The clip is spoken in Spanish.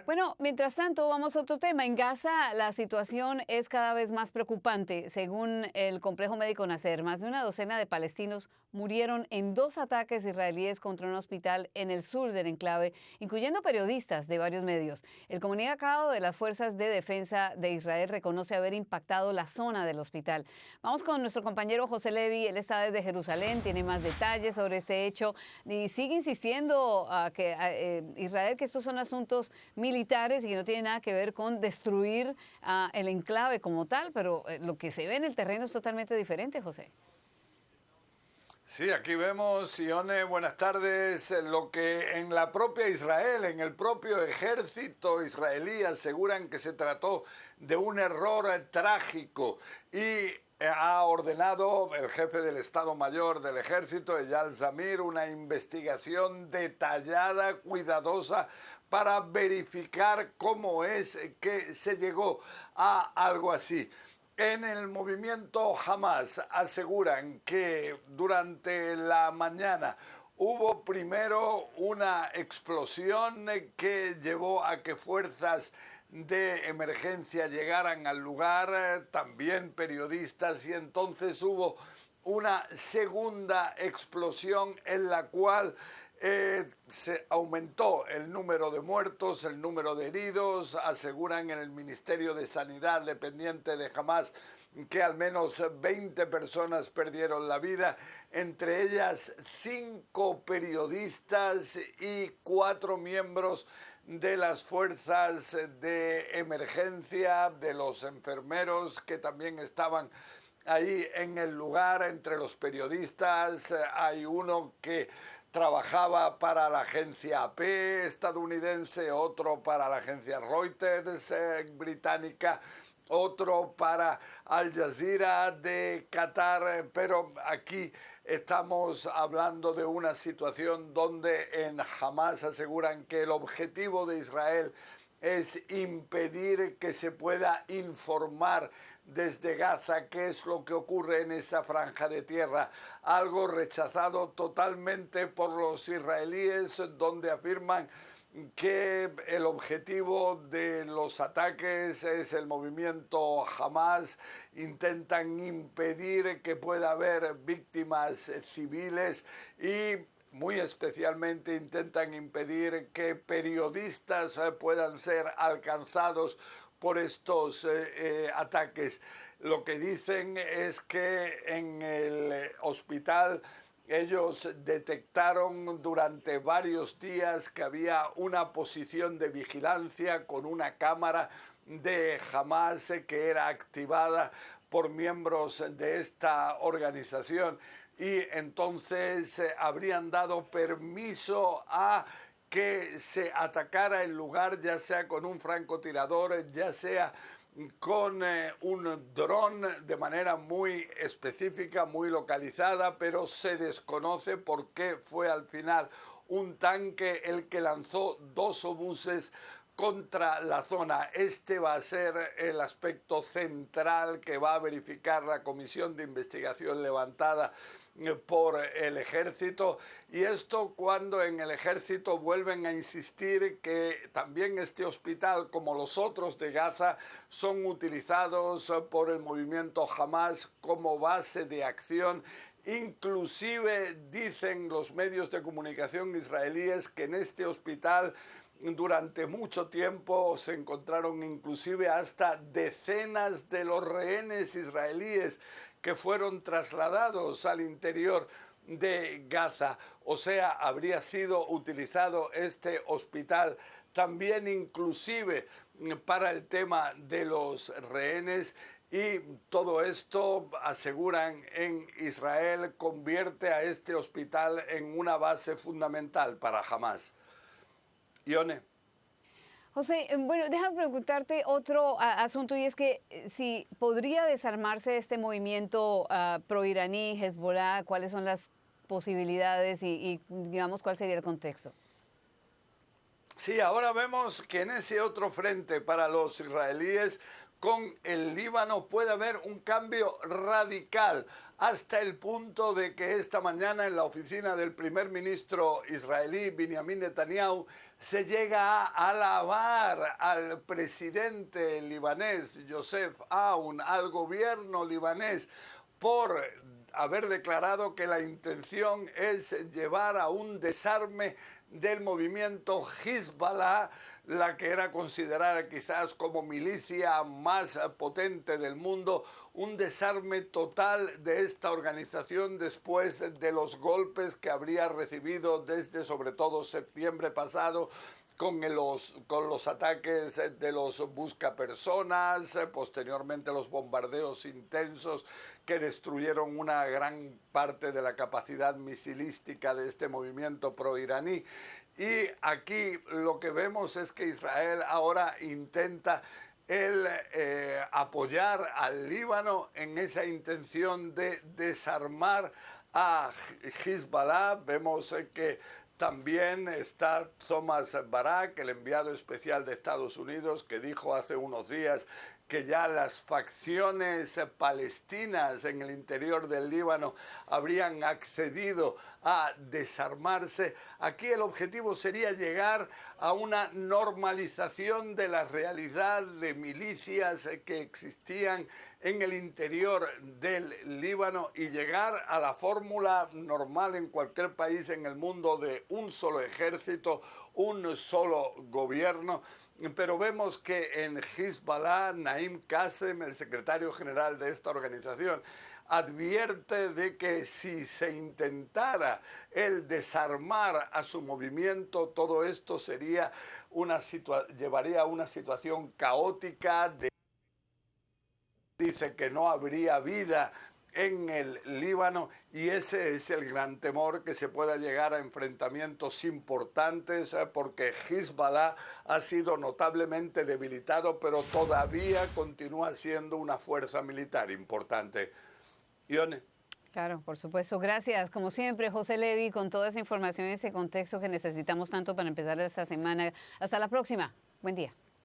Bueno, mientras tanto, vamos a otro tema. En Gaza la situación es cada vez más preocupante. Según el complejo médico Nasser, más de una docena de palestinos murieron en dos ataques israelíes contra un hospital en el sur del enclave, incluyendo periodistas de varios medios. El comunicado de las Fuerzas de Defensa de Israel reconoce haber impactado la zona del hospital. Vamos con nuestro compañero José Levi. Él está desde Jerusalén, tiene más detalles sobre este hecho y sigue insistiendo Israel que estos son asuntos militares y que no tiene nada que ver con destruir el enclave como tal, pero lo que se ve en el terreno es totalmente diferente, José. Sí, aquí vemos, Ione, buenas tardes, lo que en la propia Israel, en el propio ejército israelí aseguran que se trató de un error trágico y ha ordenado el jefe del Estado Mayor del Ejército, Eyal Zamir, una investigación detallada, cuidadosa, para verificar cómo es que se llegó a algo así. En el movimiento Hamas aseguran que durante la mañana hubo primero una explosión que llevó a que fuerzas de emergencia llegaran al lugar, también periodistas, y entonces hubo una segunda explosión en la cual se aumentó el número de muertos, el número de heridos. Aseguran en el Ministerio de Sanidad dependiente de Hamas que al menos 20 personas perdieron la vida, entre ellas 5 periodistas y 4 miembros de las fuerzas de emergencia, de los enfermeros que también estaban ahí en el lugar. Entre los periodistas hay uno que trabajaba para la agencia AP estadounidense, otro para la agencia Reuters británica, otro para Al Jazeera de Qatar, pero aquí estamos hablando de una situación donde en Hamas aseguran que el objetivo de Israel es impedir que se pueda informar desde Gaza qué es lo que ocurre en esa franja de tierra, algo rechazado totalmente por los israelíes, donde afirman que el objetivo de los ataques es el movimiento Hamas. Intentan impedir que pueda haber víctimas civiles y muy especialmente intentan impedir que periodistas puedan ser alcanzados por estos ataques. Lo que dicen es que en el hospital ellos detectaron durante varios días que había una posición de vigilancia con una cámara de Hamas que era activada por miembros de esta organización, y entonces habrían dado permiso a que se atacara el lugar, ya sea con un francotirador, ya sea con un dron, de manera muy específica, muy localizada, pero se desconoce por qué fue al final un tanque el que lanzó 2 obuses contra la zona. Este va a ser el aspecto central que va a verificar la comisión de investigación levantada por el ejército, y esto cuando en el ejército vuelven a insistir que también este hospital, como los otros de Gaza, son utilizados por el movimiento Hamas como base de acción. Inclusive dicen los medios de comunicación israelíes que en este hospital durante mucho tiempo se encontraron inclusive hasta decenas de los rehenes israelíes que fueron trasladados al interior de Gaza. O sea, habría sido utilizado este hospital también inclusive para el tema de los rehenes, y todo esto, aseguran en Israel, convierte a este hospital en una base fundamental para Hamas. Ione. José, bueno, déjame preguntarte otro asunto, y es que si podría desarmarse este movimiento pro-iraní, Hezbollah, ¿cuáles son las posibilidades y digamos cuál sería el contexto? Sí, ahora vemos que en ese otro frente para los israelíes con el Líbano, puede haber un cambio radical, hasta el punto de que esta mañana en la oficina del primer ministro israelí, Benjamin Netanyahu, se llega a alabar al presidente libanés, Joseph Aoun, al gobierno libanés, por haber declarado que la intención es llevar a un desarme del movimiento Hezbollah, la que era considerada quizás como milicia más potente del mundo, un desarme total de esta organización después de los golpes que habría recibido desde sobre todo septiembre pasado con los ataques de los buscapersonas, posteriormente los bombardeos intensos que destruyeron una gran parte de la capacidad misilística de este movimiento proiraní. Y aquí lo que vemos es que Israel ahora intenta apoyar al Líbano en esa intención de desarmar a Hezbollah. Vemos que también está Thomas Barak, el enviado especial de Estados Unidos, que dijo hace unos días que ya las facciones palestinas en el interior del Líbano habrían accedido a desarmarse. Aquí el objetivo sería llegar a una normalización de la realidad de milicias que existían en el interior del Líbano y llegar a la fórmula normal en cualquier país en el mundo de un solo ejército, un solo gobierno. Pero vemos que en Hezbollah, Naim Qassem, el secretario general de esta organización, advierte de que si se intentara el desarmar a su movimiento, todo esto sería llevaría a una situación caótica. Dice que no habría vida en el Líbano y ese es el gran temor, que se pueda llegar a enfrentamientos importantes porque Hezbollah ha sido notablemente debilitado, pero todavía continúa siendo una fuerza militar importante. Ione. Claro, por supuesto. Gracias, como siempre, José Levi, con toda esa información y ese contexto que necesitamos tanto para empezar esta semana. Hasta la próxima. Buen día.